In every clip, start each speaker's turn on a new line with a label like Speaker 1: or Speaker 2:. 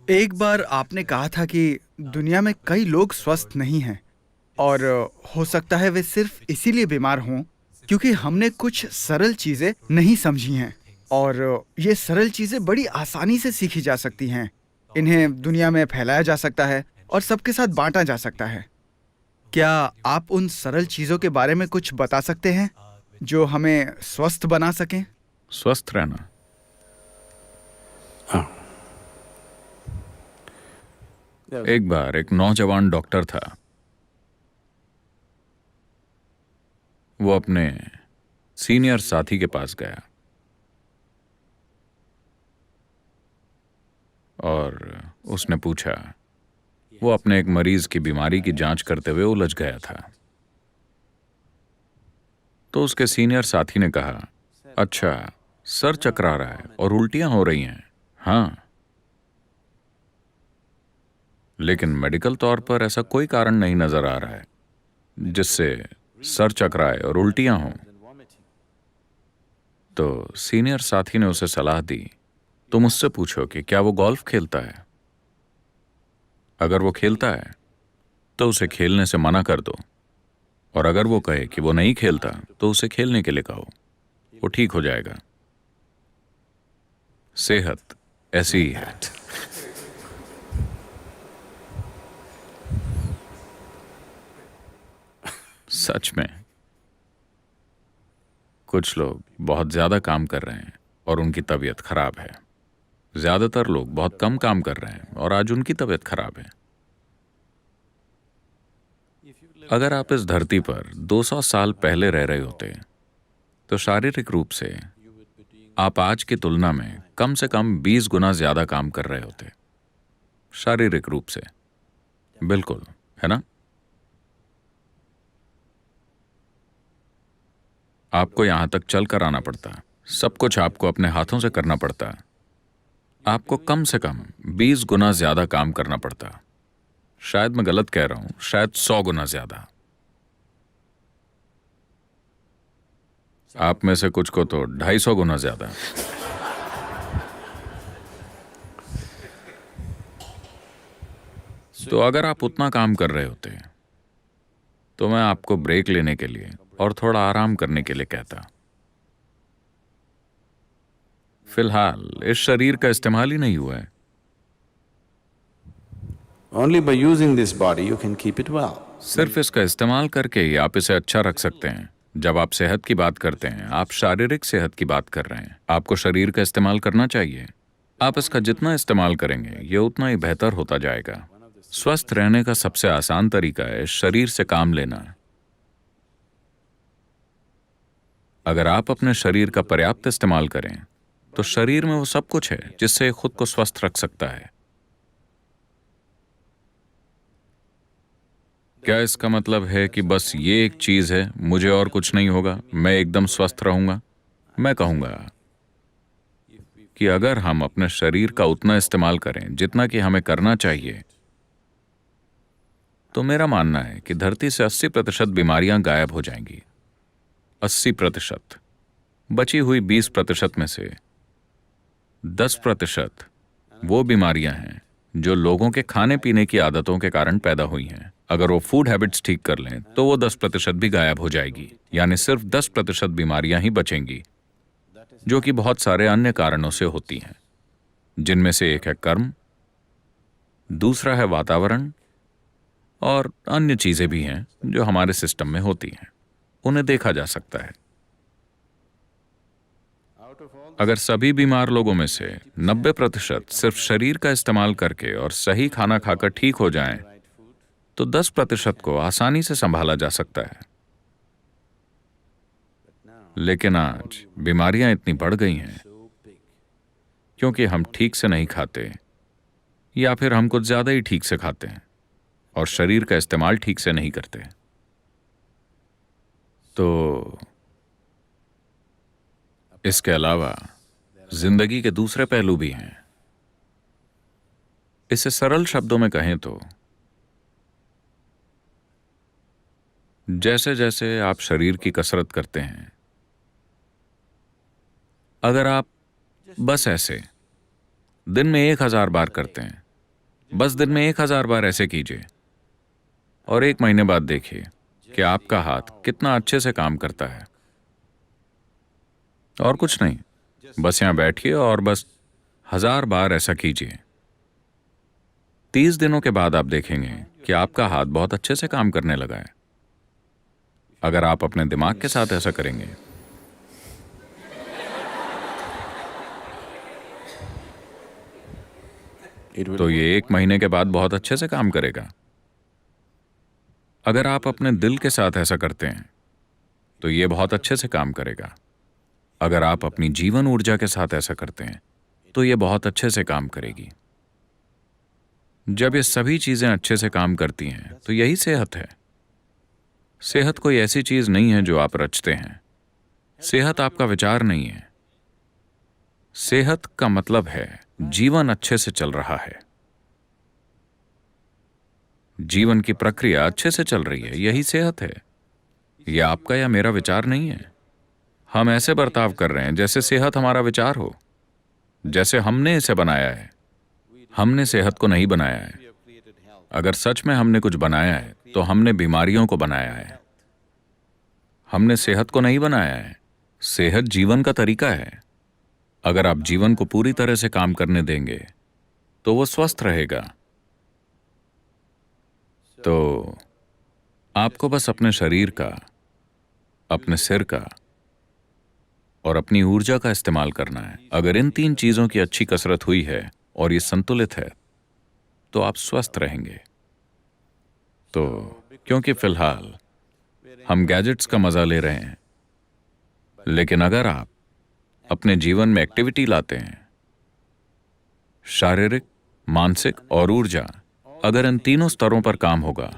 Speaker 1: एक बार आपने कहा था कि दुनिया में कई लोग स्वस्थ नहीं हैं और हो सकता है वे सिर्फ इसीलिए बीमार हों क्योंकि हमने कुछ सरल चीजें नहीं समझी हैं। और ये सरल चीजें बड़ी आसानी से सीखी जा सकती हैं। इन्हें दुनिया में फैलाया जा सकता है और सबके साथ बांटा जा सकता है। क्या आप उन सरल चीजों के बारे में कुछ बता सकते हैं जो हमें स्वस्थ बना सकें?
Speaker 2: स्वस्थ रहना। एक बार एक नौजवान डॉक्टर था। वो अपने सीनियर साथी के पास गया और उसने पूछा। वो अपने एक मरीज की बीमारी की जांच करते हुए उलझ गया था। तो उसके सीनियर साथी ने कहा, अच्छा, सर चकरा रहा है और उल्टियां हो रही हैं। हाँ, लेकिन मेडिकल तौर पर ऐसा कोई कारण नहीं नजर आ रहा है जिससे सर चकराए और उल्टियां हों। तो सीनियर साथी ने उसे सलाह दी, तुम उससे पूछो कि क्या वो गोल्फ खेलता है। अगर वो खेलता है तो उसे खेलने से मना कर दो, और अगर वो कहे कि वो नहीं खेलता तो उसे खेलने के लिए कहो। वो ठीक हो जाएगा। सेहत ऐसी ही है। सच में कुछ लोग बहुत ज्यादा काम कर रहे हैं और उनकी तबीयत खराब है। ज्यादातर लोग बहुत कम काम कर रहे हैं और आज उनकी तबीयत खराब है। अगर आप इस धरती पर 200 साल पहले रह रहे होते तो शारीरिक रूप से आप आज की तुलना में कम 20 गुना ज्यादा काम कर रहे होते। शारीरिक रूप से। बिल्कुल, है ना? आपको यहां तक चल कर आना पड़ता, सब कुछ आपको अपने हाथों से करना पड़ता। आपको कम से कम 20 गुना ज्यादा काम करना पड़ता। शायद मैं गलत कह रहा हूं, शायद 100 गुना ज्यादा। आप में से कुछ को तो 250 गुना ज्यादा। तो अगर आप उतना काम कर रहे होते तो मैं आपको ब्रेक लेने के लिए और थोड़ा आराम करने के लिए कहता। फिलहाल इस शरीर का इस्तेमाल ही नहीं हुआ है।
Speaker 3: Only by using this body you can keep it well.
Speaker 2: सिर्फ इसका इस्तेमाल करके ही आप इसे अच्छा रख सकते हैं। जब आप सेहत की बात करते हैं, आप शारीरिक सेहत की बात कर रहे हैं। आपको शरीर का इस्तेमाल करना चाहिए। आप इसका जितना इस्तेमाल करेंगे, ये उतना ही बेहतर होता जाएगा। स्वस्थ रहने का सबसे आसान तरीका है शरीर से काम लेना। अगर आप अपने शरीर का पर्याप्त इस्तेमाल करें तो शरीर में वो सब कुछ है जिससे खुद को स्वस्थ रख सकता है। क्या इसका मतलब है कि बस ये एक चीज है, मुझे और कुछ नहीं होगा, मैं एकदम स्वस्थ रहूंगा? मैं कहूंगा कि अगर हम अपने शरीर का उतना इस्तेमाल करें जितना कि हमें करना चाहिए, तो मेरा मानना है कि धरती से 80% बीमारियां गायब हो जाएंगी। 80%। बची हुई 20% में से 10% वो बीमारियां हैं जो लोगों के खाने पीने की आदतों के कारण पैदा हुई हैं। अगर वो फूड हैबिट्स ठीक कर लें तो वो 10% भी गायब हो जाएगी। यानी सिर्फ 10% बीमारियां ही बचेंगी, जो कि बहुत सारे अन्य कारणों से होती हैं, जिनमें से एक है कर्म, दूसरा है वातावरण, और अन्य चीजें भी हैं जो हमारे सिस्टम में होती हैं। उन्हें देखा जा सकता है। अगर सभी बीमार लोगों में से 90% सिर्फ शरीर का इस्तेमाल करके और सही खाना खाकर ठीक हो जाएं, तो 10% को आसानी से संभाला जा सकता है। लेकिन आज बीमारियां इतनी बढ़ गई हैं क्योंकि हम ठीक से नहीं खाते, या फिर हम कुछ ज्यादा ही ठीक से खाते हैं और शरीर का इस्तेमाल ठीक से नहीं करते। तो इसके अलावा जिंदगी के दूसरे पहलू भी हैं। इसे सरल शब्दों में कहें तो जैसे जैसे आप शरीर की कसरत करते हैं, अगर आप बस ऐसे दिन में 1000 बार करते हैं बस दिन में 1000 बार ऐसे कीजिए और 1 महीने बाद देखिए कि आपका हाथ कितना अच्छे से काम करता है। और कुछ नहीं, बस यहां बैठिए और बस 1000 बार ऐसा कीजिए। 30 दिनों के बाद आप देखेंगे कि आपका हाथ बहुत अच्छे से काम करने लगा है। अगर आप अपने दिमाग के साथ ऐसा करेंगे तो ये 1 महीने के बाद बहुत अच्छे से काम करेगा। अगर आप अपने दिल के साथ ऐसा करते हैं तो ये बहुत अच्छे से काम करेगा। अगर आप अपनी जीवन ऊर्जा के साथ ऐसा करते हैं तो ये बहुत अच्छे से काम करेगी। जब ये सभी चीजें अच्छे से काम करती हैं तो यही सेहत है। सेहत कोई ऐसी चीज नहीं है जो आप रचते हैं। सेहत आपका विचार नहीं है। सेहत का मतलब है जीवन अच्छे से चल रहा है, जीवन की प्रक्रिया अच्छे से चल रही है, यही सेहत है। यह आपका या मेरा विचार नहीं है। हम ऐसे बर्ताव कर रहे हैं जैसे सेहत हमारा विचार हो, जैसे हमने इसे बनाया है। हमने सेहत को नहीं बनाया है। अगर सच में हमने कुछ बनाया है तो हमने बीमारियों को बनाया है। हमने सेहत को नहीं बनाया है। सेहत जीवन का तरीका है। अगर आप जीवन को पूरी तरह से काम करने देंगे तो वो स्वस्थ रहेगा। तो आपको बस अपने शरीर का, अपने सिर का और अपनी ऊर्जा का इस्तेमाल करना है। अगर इन 3 चीजों की अच्छी कसरत हुई है और ये संतुलित है तो आप स्वस्थ रहेंगे। तो क्योंकि फिलहाल हम गैजेट्स का मजा ले रहे हैं, लेकिन अगर आप अपने जीवन में एक्टिविटी लाते हैं, शारीरिक, मानसिक और ऊर्जा, अगर इन तीनों स्तरों पर काम होगा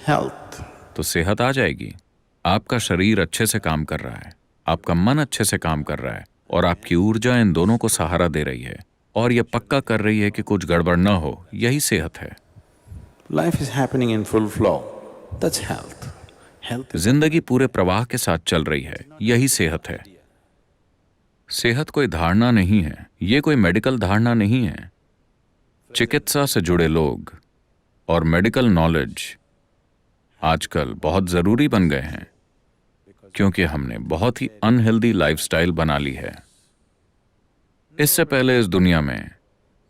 Speaker 3: Health.
Speaker 2: तो सेहत आ जाएगी। आपका शरीर अच्छे से काम कर रहा है, आपका मन अच्छे से काम कर रहा है और आपकी ऊर्जा इन दोनों को सहारा दे रही है और यह पक्का कर रही है कि कुछ गड़बड़ न हो। यही सेहत है।
Speaker 3: Life is happening in full flow. That's health. Health is
Speaker 2: जिंदगी पूरे प्रवाह के साथ चल रही है, यही सेहत है। सेहत कोई धारणा नहीं है, ये कोई मेडिकल धारणा नहीं है। चिकित्सा से जुड़े लोग और मेडिकल नॉलेज आजकल बहुत जरूरी बन गए हैं क्योंकि हमने बहुत ही अनहेल्दी लाइफस्टाइल बना ली है। इससे पहले इस दुनिया में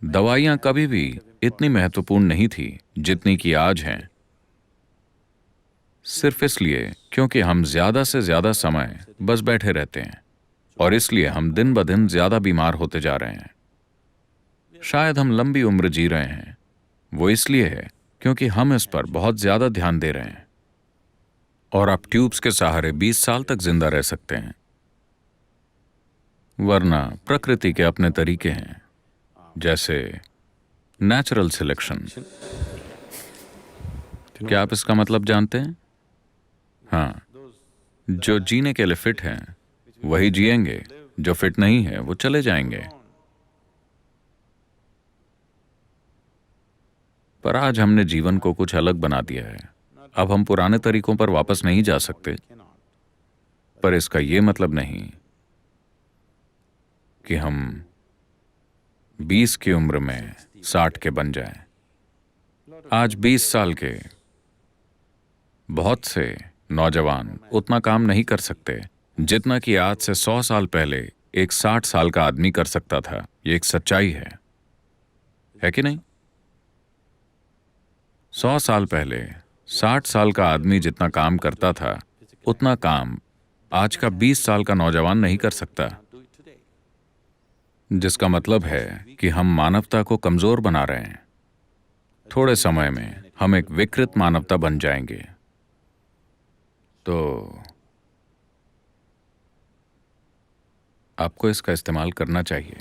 Speaker 2: दवाइयां कभी भी इतनी महत्वपूर्ण नहीं थी जितनी कि आज हैं। सिर्फ इसलिए क्योंकि हम ज्यादा से ज्यादा समय बस बैठे रहते हैं और इसलिए हम दिन ब दिन ज्यादा बीमार होते जा रहे हैं। शायद हम लंबी उम्र जी रहे हैं, वो इसलिए है क्योंकि हम इस पर बहुत ज्यादा ध्यान दे रहे हैं। और आप ट्यूब्स के सहारे 20 साल तक जिंदा रह सकते हैं, वरना प्रकृति के अपने तरीके हैं, जैसे नेचुरल सिलेक्शन। क्या आप इसका मतलब जानते हैं? हाँ, जो जीने के लिए फिट हैं वही जिएंगे, जो फिट नहीं है वो चले जाएंगे। पर आज हमने जीवन को कुछ अलग बना दिया है। अब हम पुराने तरीकों पर वापस नहीं जा सकते, पर इसका यह मतलब नहीं कि हम 20 की उम्र में 60 के बन जाएं। आज 20 साल के बहुत से नौजवान उतना काम नहीं कर सकते जितना कि आज से 100 साल पहले एक 60 साल का आदमी कर सकता था। ये एक सच्चाई है कि नहीं? 100 साल पहले 60 साल का आदमी जितना काम करता था उतना काम आज का 20 साल का नौजवान नहीं कर सकता, जिसका मतलब है कि हम मानवता को कमजोर बना रहे हैं। थोड़े समय में हम एक विकृत मानवता बन जाएंगे। तो आपको इसका इस्तेमाल करना चाहिए।